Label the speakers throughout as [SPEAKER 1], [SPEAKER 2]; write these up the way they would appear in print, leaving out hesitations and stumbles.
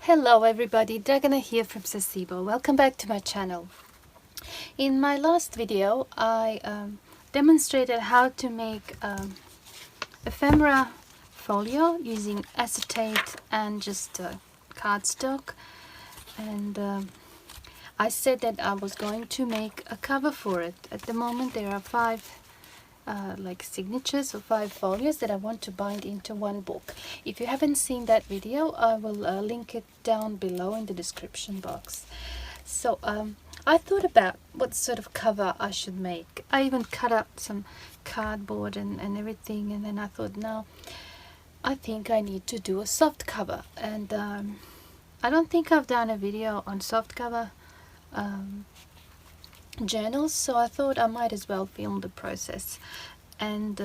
[SPEAKER 1] Hello everybody, Dragana here from Saacibo. Welcome back to my channel. In my last video I demonstrated how to make ephemera folio using acetate and just cardstock, and I said that I was going to make a cover for it. At the moment there are five like signatures or 5 folios that I want to bind into one book. If you haven't seen that video, I will link it down below in the description box. So I thought about what sort of cover I should make. I even cut up some cardboard and everything, and then I thought, no, I think I need to do a soft cover. And I don't think I've done a video on soft cover journals, so I thought I might as well film the process, and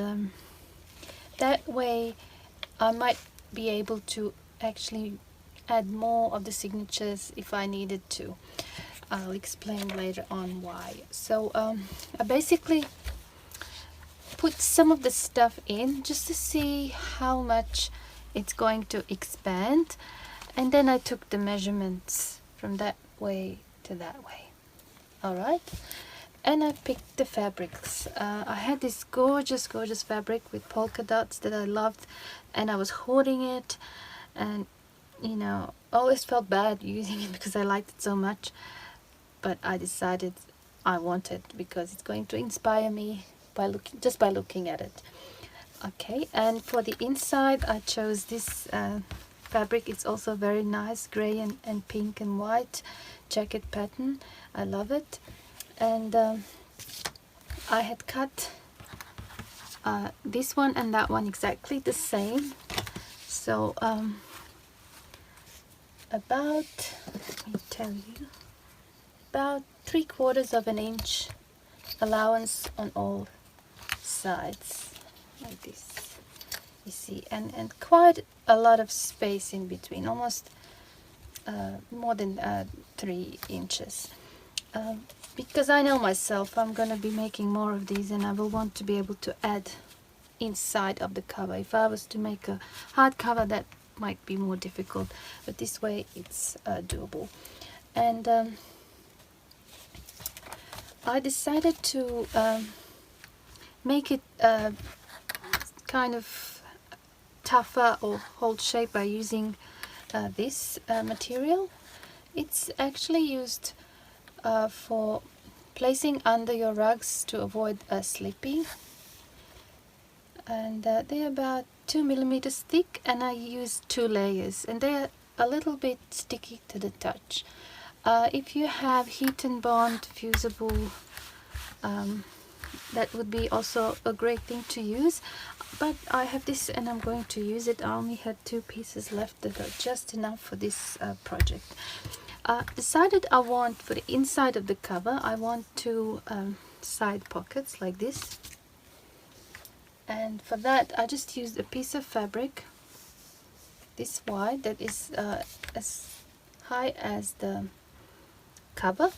[SPEAKER 1] that way I might be able to actually add more of the signatures if I needed to. I'll explain later on why. So I basically put some of the stuff in just to see how much it's going to expand, and then I took the measurements from that way to that way. Alright, and I picked the fabrics. I had this gorgeous fabric with polka dots that I loved, and I was hoarding it, and you know, always felt bad using it because I liked it so much, but I decided I want it because it's going to inspire me by looking at it. Okay, and for the inside I chose this fabric. It's also very nice, gray and pink and white jacket pattern. I love it. And I had cut this one and that one exactly the same, so about, let me tell you, about 3/4 of an inch allowance on all sides, like this, you see, and quite a lot of space in between, almost more than 3 inches, because I know myself, I'm going to be making more of these, and I will want to be able to add inside of the cover. If I was to make a hard cover, that might be more difficult, but this way it's doable. And I decided to make it kind of tougher or hold shape by using this material. It's actually used for placing under your rugs to avoid slipping, and they're about 2 millimeters thick, and I used 2 layers, and they're a little bit sticky to the touch. If you have heat and bond fusible, that would be also a great thing to use, but I have this and I'm going to use it. I only had 2 pieces left that are just enough for this project. Decided I want, for the inside of the cover, I want 2 side pockets like this, and for that I just used a piece of fabric this wide that is as high as the cover,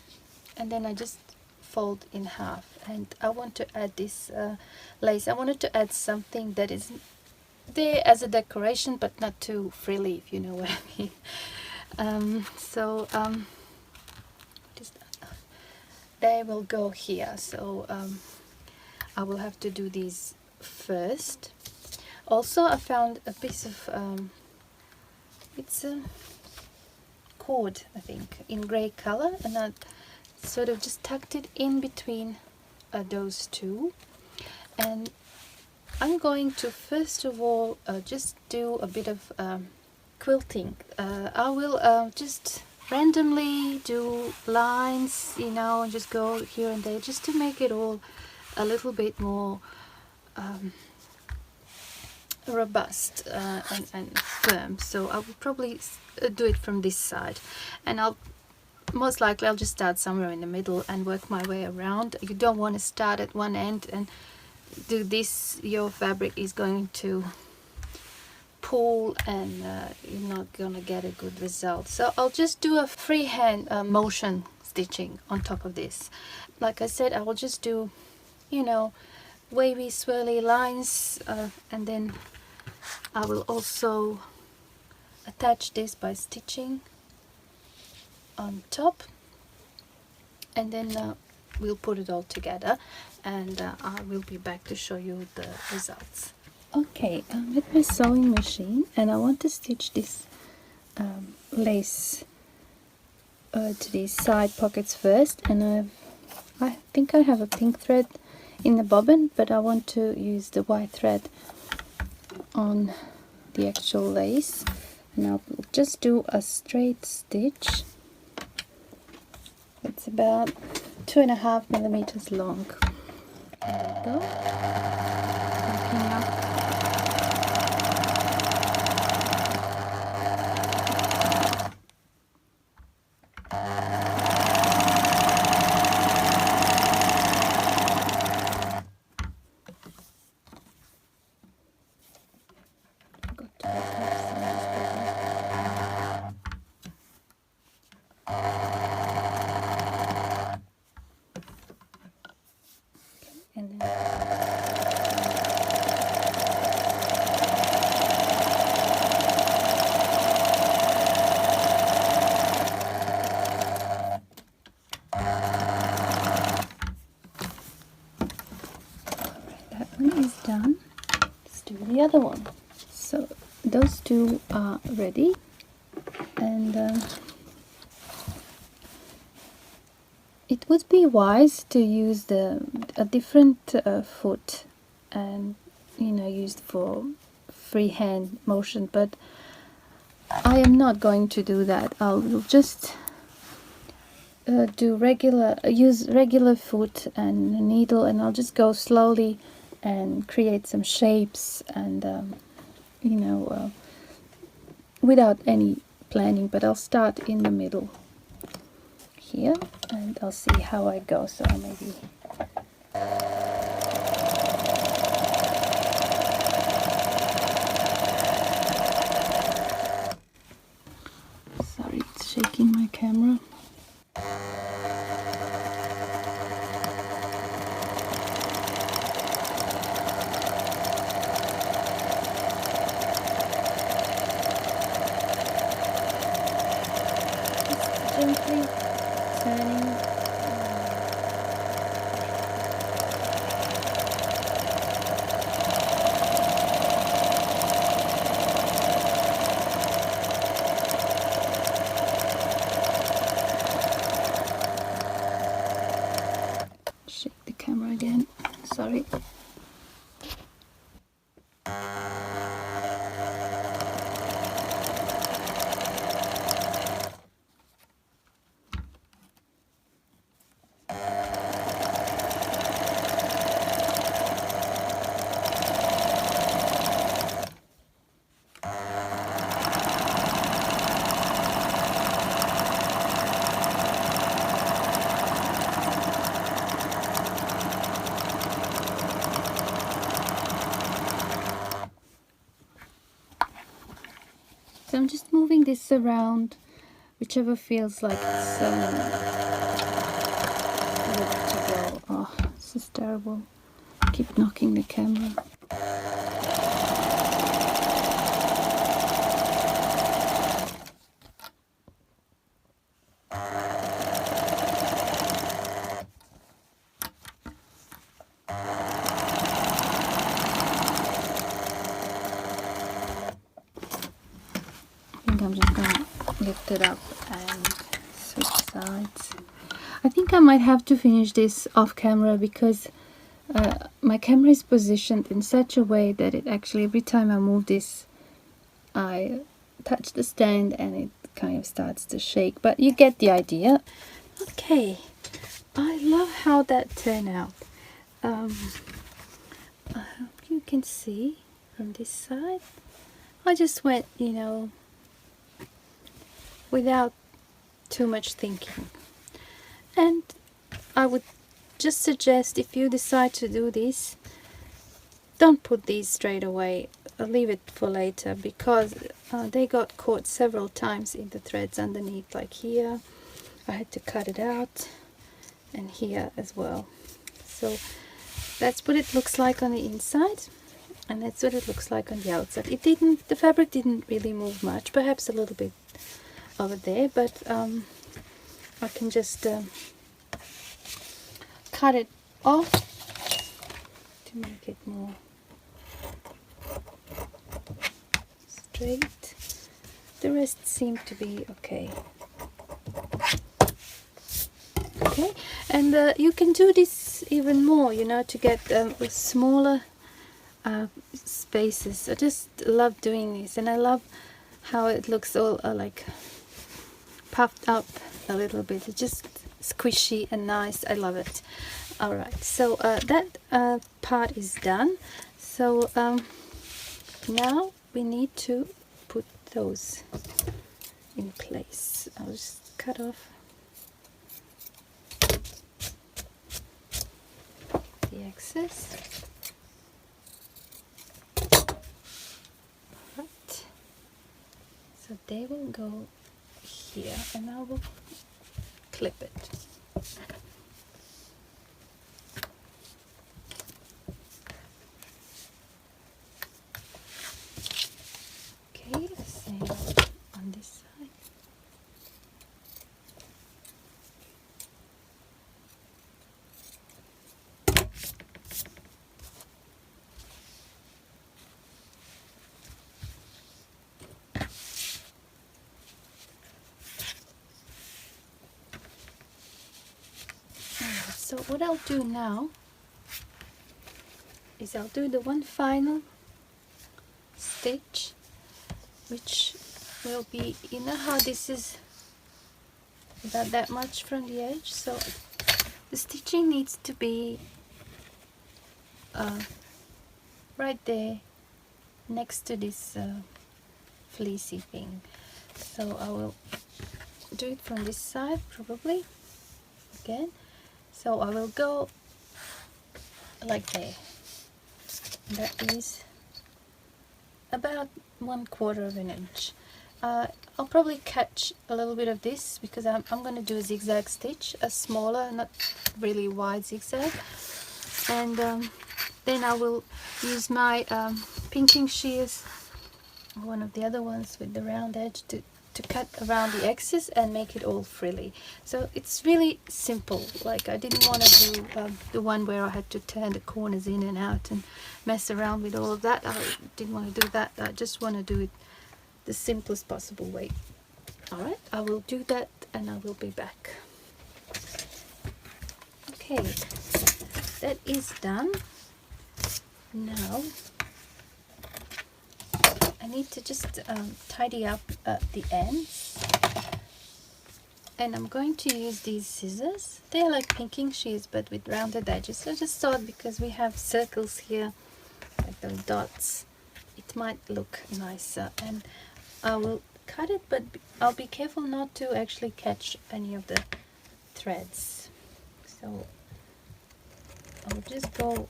[SPEAKER 1] and then I just fold in half, and I want to add this lace. I wanted to add something that is there as a decoration but not too frilly, if you know what I mean. They will go here, so I will have to do these first. Also, I found a piece of it's a cord, I think, in grey color, and I sort of just tucked it in between those two, and I'm going to first of all just do a bit of quilting. I will just randomly do lines, you know, and just go here and there just to make it all a little bit more robust and firm. So I will probably do it from this side, and most likely I'll just start somewhere in the middle and work my way around. You don't want to start at one end and do this. Your fabric is going to pull, and you're not gonna get a good result. So I'll just do a freehand motion stitching on top of this. Like I said, I will just do, you know, wavy swirly lines, and then I will also attach this by stitching on top, and then we'll put it all together, and I will be back to show you the results. Okay, I'm at my sewing machine and I want to stitch this lace to these side pockets first, and I think I have a pink thread in the bobbin, but I want to use the white thread on the actual lace, and I'll just do a straight stitch. It's about 2.5 millimeters long. There we go. Working up. And then that one is done. Let's do the other one. So those two are ready, and it would be wise to use a different foot, and used for freehand motion, but I am not going to do that. I'll just use regular foot and a needle, and I'll just go slowly and create some shapes, and without any planning, but I'll start in the middle here and I'll see how I go. So maybe sorry, it's shaking my camera. Gently turning shake the camera again, sorry. So I'm just moving this around, whichever feels like it's ready to go. Oh, this is terrible. I keep knocking the camera. I'm just going to lift it up and switch sides. I think I might have to finish this off camera because my camera is positioned in such a way that it actually, every time I move this, I touch the stand and it kind of starts to shake, but you get the idea. Okay, I love how that turned out. I hope you can see from this side. I just went, without too much thinking, and I would just suggest, if you decide to do this, don't put these straight away, leave it for later, because they got caught several times in the threads underneath, like here I had to cut it out, and here as well. So that's what it looks like on the inside, and that's what it looks like on the outside. The fabric didn't really move much, perhaps a little bit over there, but I can just cut it off to make it more straight. The rest seem to be okay. Okay, and you can do this even more, you know, to get with smaller spaces. I just love doing this, and I love how it looks all like puffed up a little bit. It's just squishy and nice. I love it. Alright, so that part is done. So now we need to put those in place. I'll just cut off the excess. Alright, so they will go here, and I will clip it. Okay, same on this side. So what I'll do now is I'll do the one final stitch, which will be, you know how this is about that much from the edge, so the stitching needs to be right there next to this fleecy thing. So I will do it from this side probably again. So I will go like there. That is about 1/4 of an inch. I'll probably catch a little bit of this because I'm going to do a zigzag stitch, a smaller, not really wide zigzag, and then I will use my pinking shears, one of the other ones with the round edge, to cut around the excess and make it all frilly. So it's really simple. Like, I didn't want to do the one where I had to turn the corners in and out and mess around with all of that. I didn't want to do that. I just want to do it the simplest possible way. Alright, I will do that and I will be back. Okay, that is done. Now I need to just tidy up the ends, and I'm going to use these scissors. They're like pinking shears but with rounded edges. I just thought because we have circles here, like those dots, it might look nicer, and I will cut it, but I'll be careful not to actually catch any of the threads. So I'll just go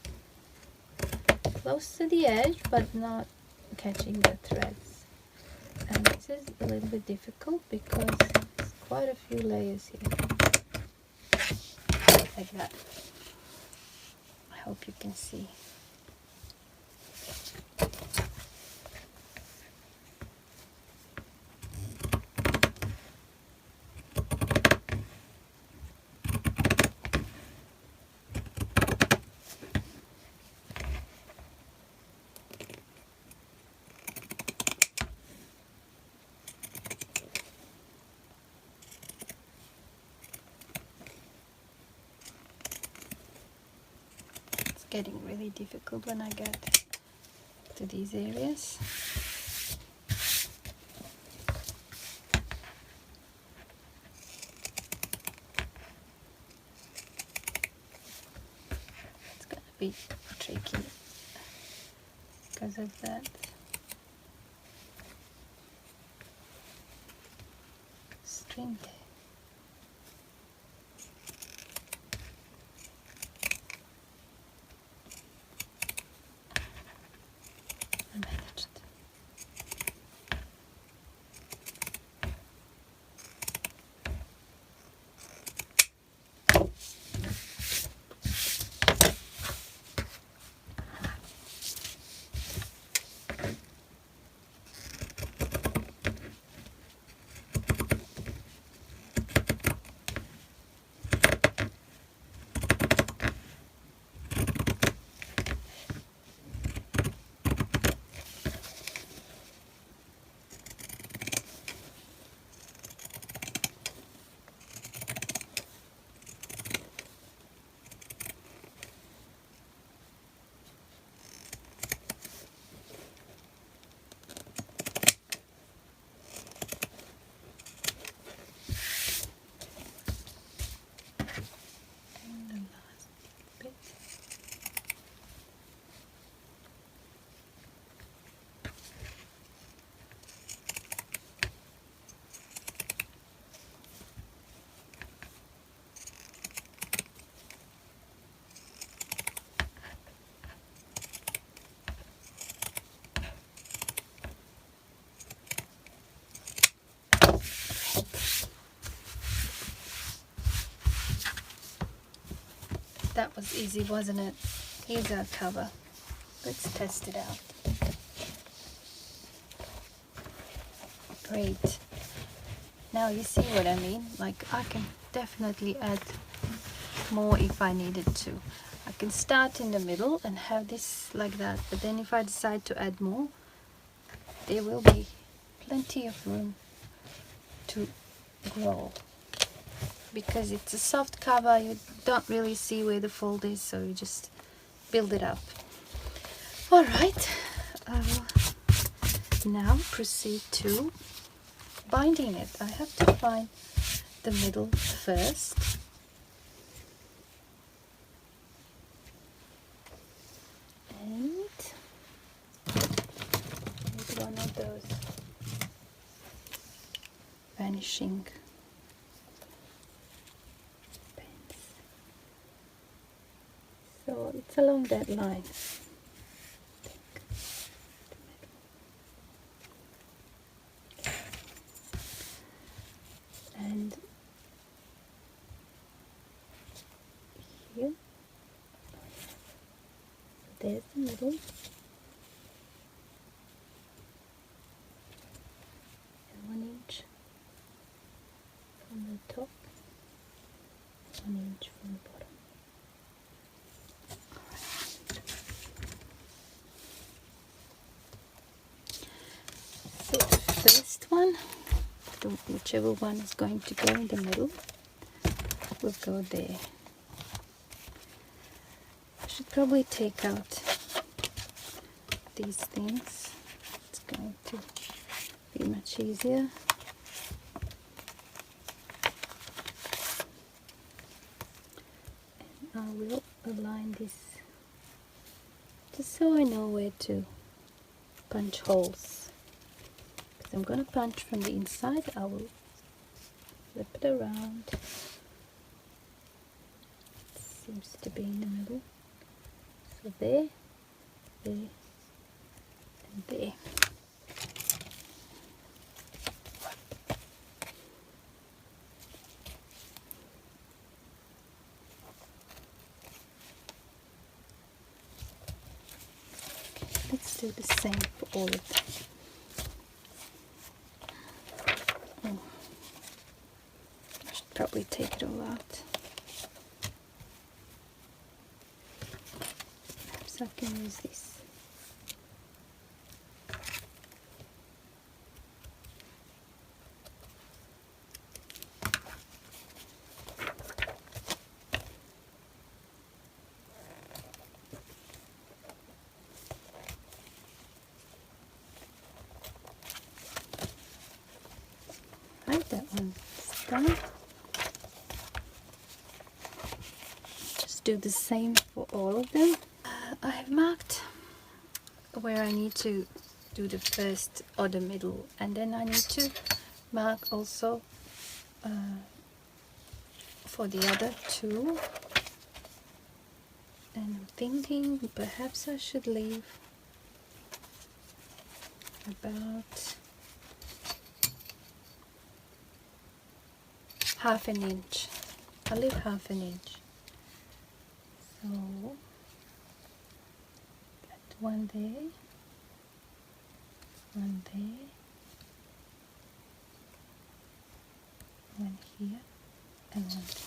[SPEAKER 1] close to the edge but not catching the threads. And this is a little bit difficult because there's quite a few layers here, like that. I hope you can see. Getting really difficult when I get to these areas. It's gonna be tricky because of that string there. That was easy, wasn't it? Here's our cover. Let's test it out. Great. Now you see what I mean? Like, I can definitely add more if I needed to. I can start in the middle and have this like that, but then if I decide to add more, there will be plenty of room to grow. Because it's a soft cover, you don't really see where the fold is, so you just build it up. Alright, now proceed to binding it. I have to find the middle first. And with one of those vanishing pens. So it's along that line. And here, there's the middle, and 1 inch from the top, 1 inch from the bottom. So the first one, whichever one is going to go in the middle, will go there. I should probably take out these things. It's going to be much easier. And I will align this just so I know where to punch holes. Because I'm going to punch from the inside, I will flip it around. It seems to be in the middle. So there, there, and there. Let's do the same for all of them. Oh, I should probably take it all out. Perhaps I can use this. Right, that one's done. Just do the same for all of them. I have marked where I need to do the first or the middle, and then I need to mark also for the other two. And I'm thinking perhaps I should leave about half an inch. I'll leave half an inch. So that one there, one there, one here, and one there.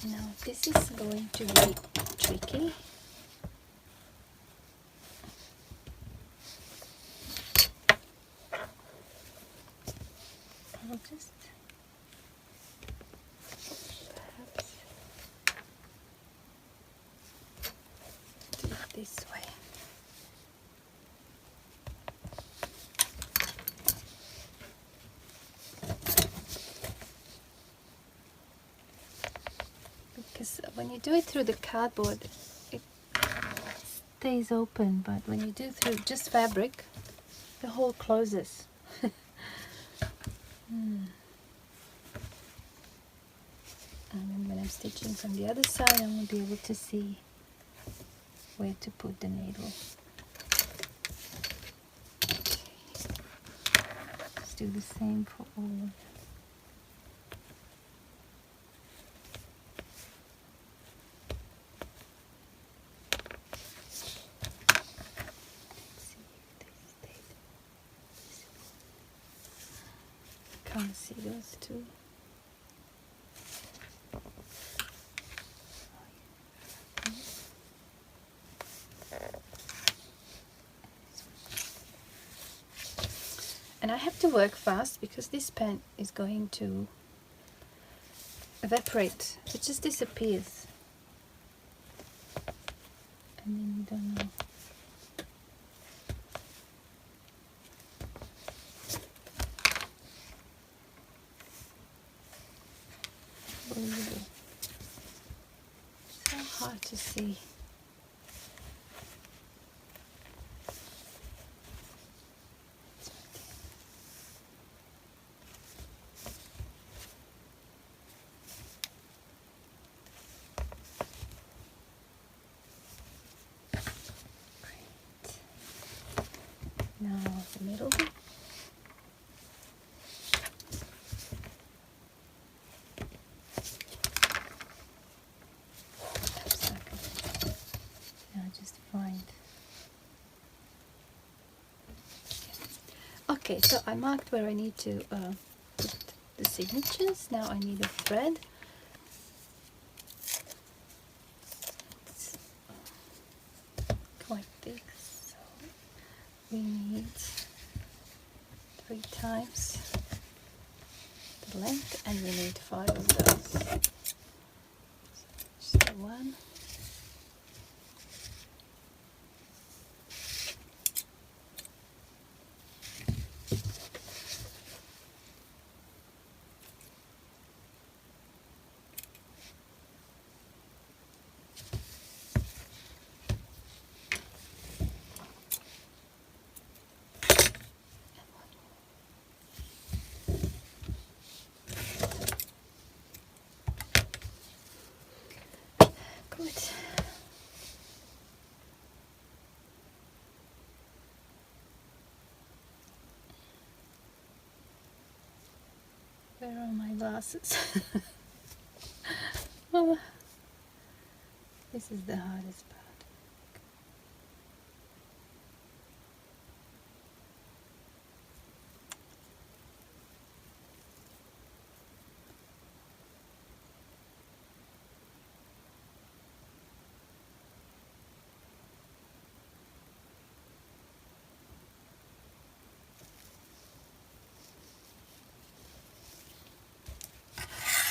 [SPEAKER 1] Now this is going to be tricky. I'll just perhaps do it this way. Because when you do it through the cardboard, it stays open, but when you do through just fabric, the hole closes. And then when I'm stitching from the other side, I won't be able to see where to put the needle. Okay. Let's do the same for all of them. Can't see those two. And I have to work fast because this pen is going to evaporate. It just disappears. And then you don't know. So hard to see. Now the middle bit. Now just find. Okay, so I marked where I need to put the signatures. Now I need a thread. It's quite big, so we need 3 times the length, and we need 5 of those. So just the one. Good. Where are my glasses? Oh, this is the hardest part.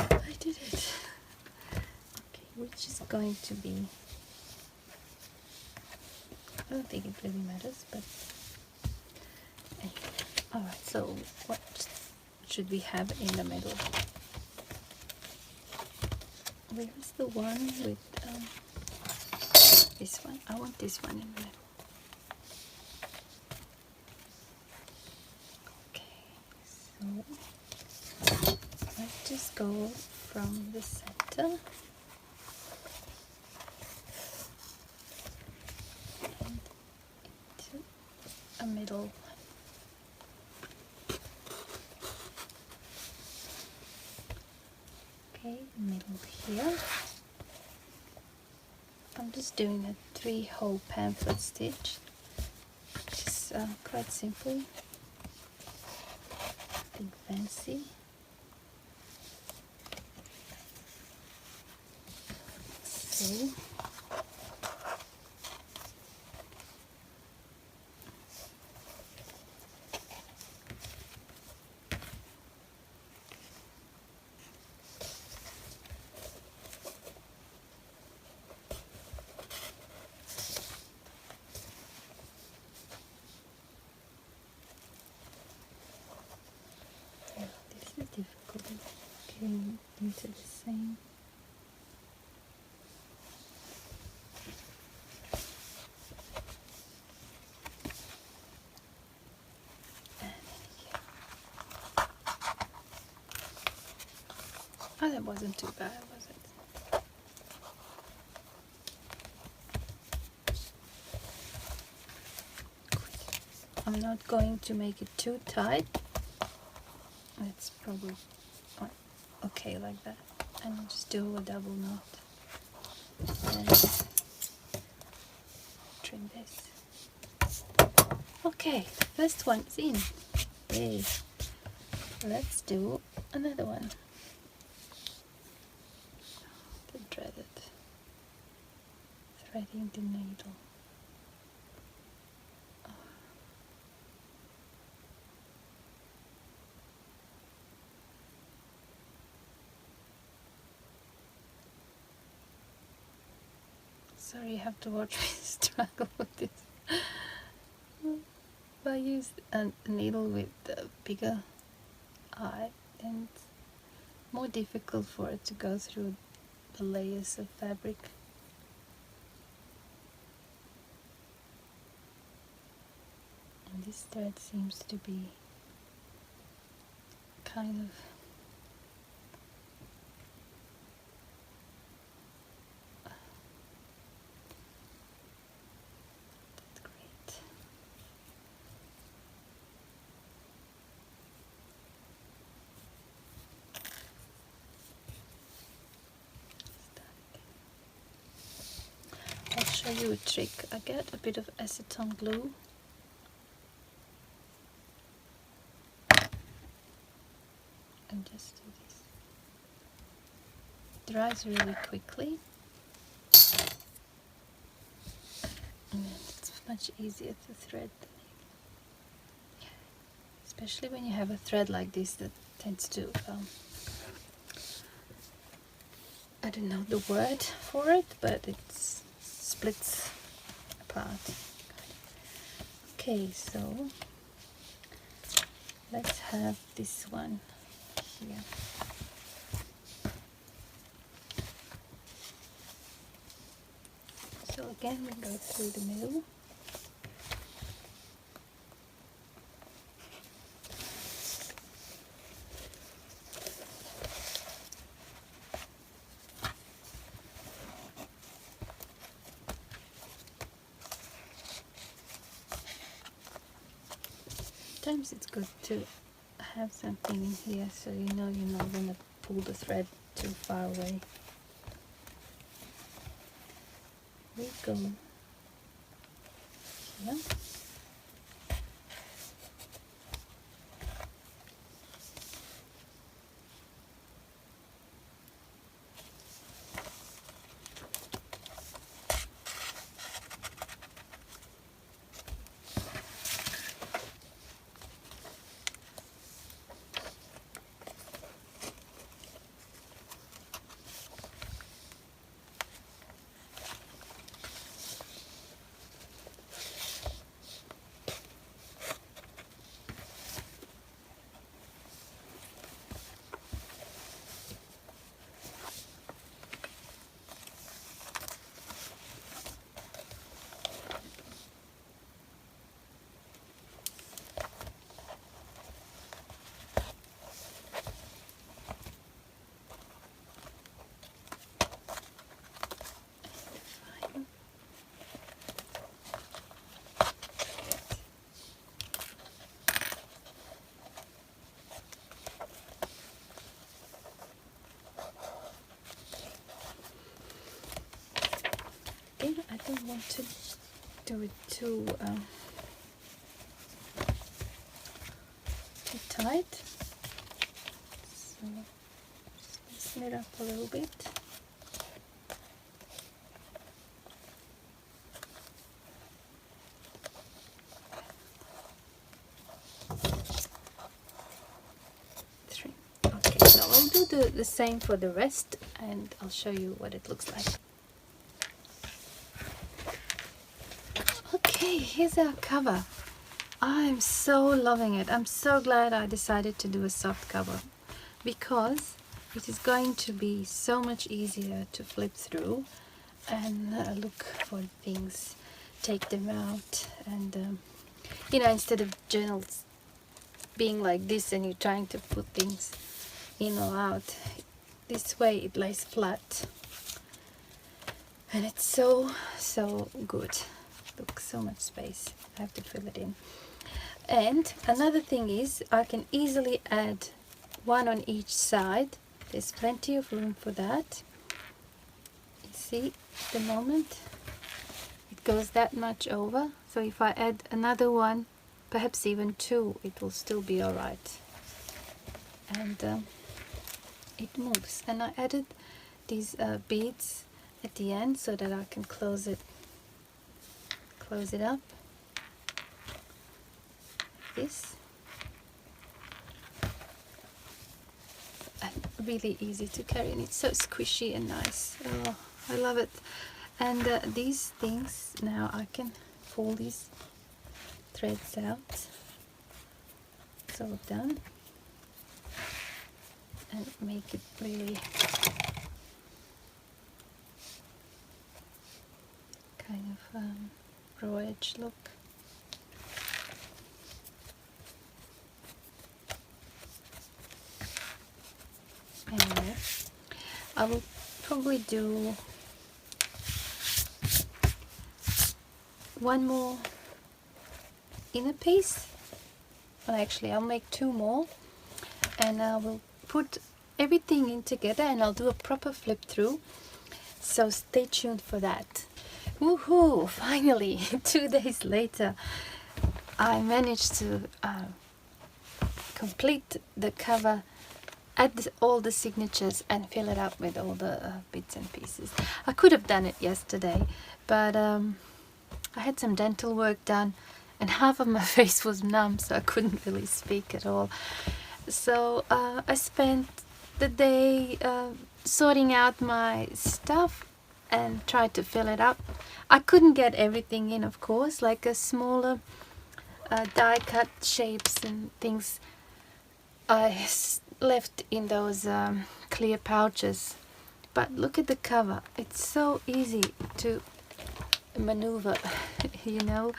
[SPEAKER 1] I did it. Okay, which is going to be, I don't think it really matters, but anyway. Alright, so what should we have in the middle? Where is the one with this one? I want this one in the middle. Okay, so let's just go from the center and into a middle. Okay, middle here. I'm just doing a 3-hole pamphlet stitch, which is quite simple, nothing fancy. So this is difficult, getting into the same. Oh, that wasn't too bad, was it? I'm not going to make it too tight. It's probably okay like that. And just do a double knot. And trim this. Okay, the first one is in. Yay. Let's do another one. The dreaded threading the needle. Sorry, you have to watch me struggle with this. I used a needle with a bigger eye, and it's more difficult for it to go through the layers of fabric. And this thread seems to be kind of great. I'll show you a trick. I get a bit of acetone glue and just do this. It dries really quickly and it's much easier to thread, especially when you have a thread like this that tends to I don't know the word for it, but it splits apart. Okay, so let's have this one here. So again, we go through the middle. Sometimes it's good to have something in here so you know you're not going to pull the thread too far away. We go here. I don't want to do it too tight, so just loosen it up a little bit. Okay, so I'll do the same for the rest and I'll show you what it looks like. Okay, here's our cover. I'm so loving it. I'm so glad I decided to do a soft cover because it is going to be so much easier to flip through and look for things, take them out, and you know, instead of journals being like this and you're trying to put things in or out, this way it lays flat, and it's so good. Look, so much space. I have to fill it in. And another thing is I can easily add one on each side. There's plenty of room for that. You see, at the moment it goes that much over, so if I add another one, perhaps even two, it will still be all right. And it moves. And I added these beads at the end so that I can close it up. This, and really easy to carry, and it's so squishy and nice. Oh, I love it. And these things, now I can pull these threads out. It's all done, and make it really kind of raw edge look. Anyway, I will probably do one more inner piece. Well, actually I'll make two more, and I will put everything in together, and I'll do a proper flip through, so stay tuned for that. Woohoo! Finally, 2 days later, I managed to complete the cover, add all the signatures and fill it up with all the bits and pieces. I could have done it yesterday, but I had some dental work done and half of my face was numb, so I couldn't really speak at all. So I spent the day sorting out my stuff and tried to fill it up. I couldn't get everything in, of course, like a smaller die cut shapes and things I left in those clear pouches. But look at the cover, it's so easy to maneuver. You know,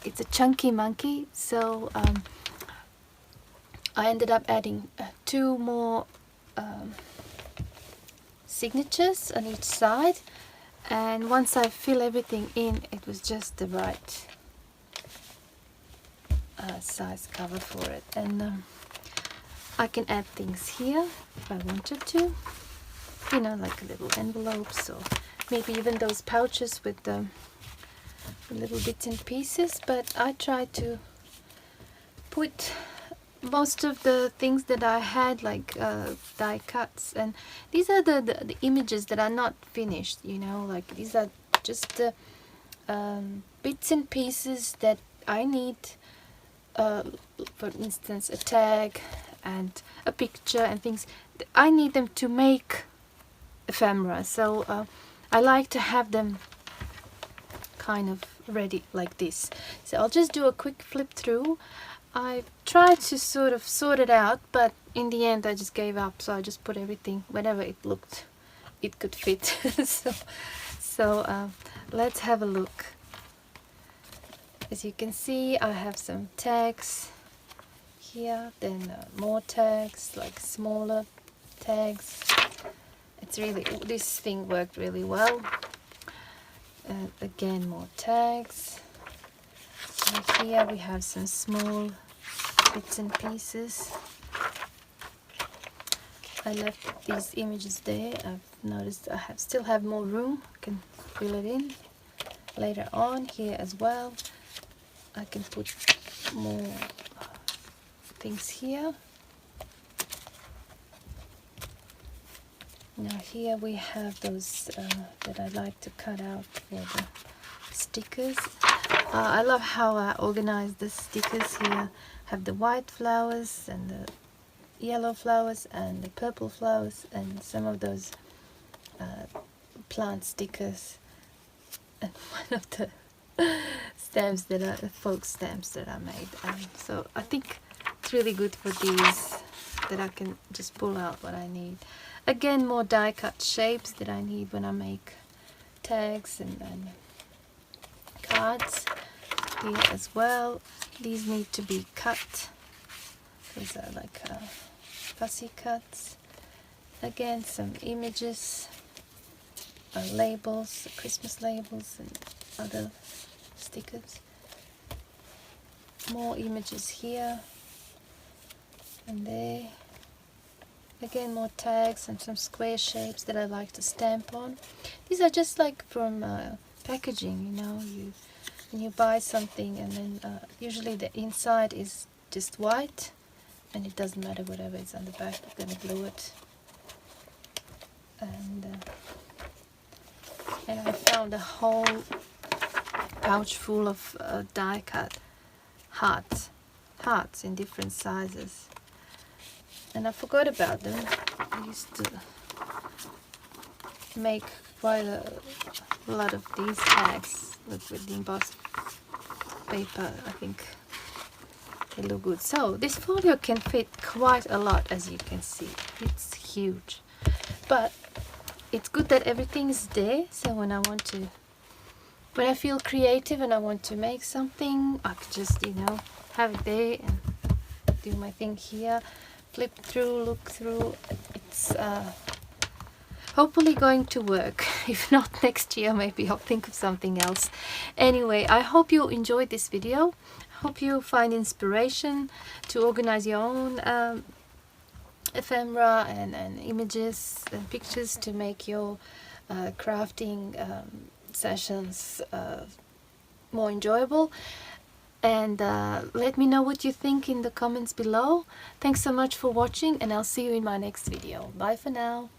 [SPEAKER 1] it's a chunky monkey, so I ended up adding 2 more signatures on each side, and once I fill everything in, it was just the right size cover for it. And I can add things here if I wanted to, you know, like little envelopes, or maybe even those pouches with the little bits and pieces. But I tried to put most of the things that I had, like die cuts, and these are the images that are not finished, you know, like these are just the bits and pieces that I need, for instance a tag and a picture and things. I need them to make ephemera, so I like to have them kind of ready like this. So I'll just do a quick flip through. I tried to sort of sort it out, but in the end I just gave up, so I just put everything whenever it looked it could fit. so let's have a look. As you can see, I have some tags here, then more tags, like smaller tags. It's really, this thing worked really well. Again, more tags. So here we have some small bits and pieces. I left these images there. I've noticed I still have more room. I can fill it in later on here as well. I can put more things here. Now here we have those that I like to cut out for the stickers. I love how I organize the stickers here. Have the white flowers and the yellow flowers and the purple flowers and some of those plant stickers, and one of the stamps that are folk stamps that I made. So I think it's really good for these, that I can just pull out what I need. Again, more die cut shapes that I need when I make tags and cards here as well. These need to be cut. These are like fussy cuts. again some images, labels, Christmas labels and other stickers. More images here and there. Again, more tags and some square shapes that I like to stamp on. These are just like from packaging, you know, when you buy something and then usually the inside is just white and it doesn't matter whatever is on the back, you're going to glue it. And I found a whole pouch full of die cut hearts in different sizes. And I forgot about them. I used to make quite a lot of these tags with the embossed paper. I think they look good. So this folio can fit quite a lot, as you can see. It's huge. But it's good that everything is there, so when I feel creative and I want to make something, I could just, you know, have it there and do my thing here. Flip through, look through. It's hopefully going to work. If not, next year maybe I'll think of something else. Anyway, I hope you enjoyed this video. Hope you find inspiration to organize your own ephemera and images and pictures to make your crafting sessions more enjoyable. And let me know what you think in the comments below. Thanks so much for watching, and I'll see you in my next video. Bye for now.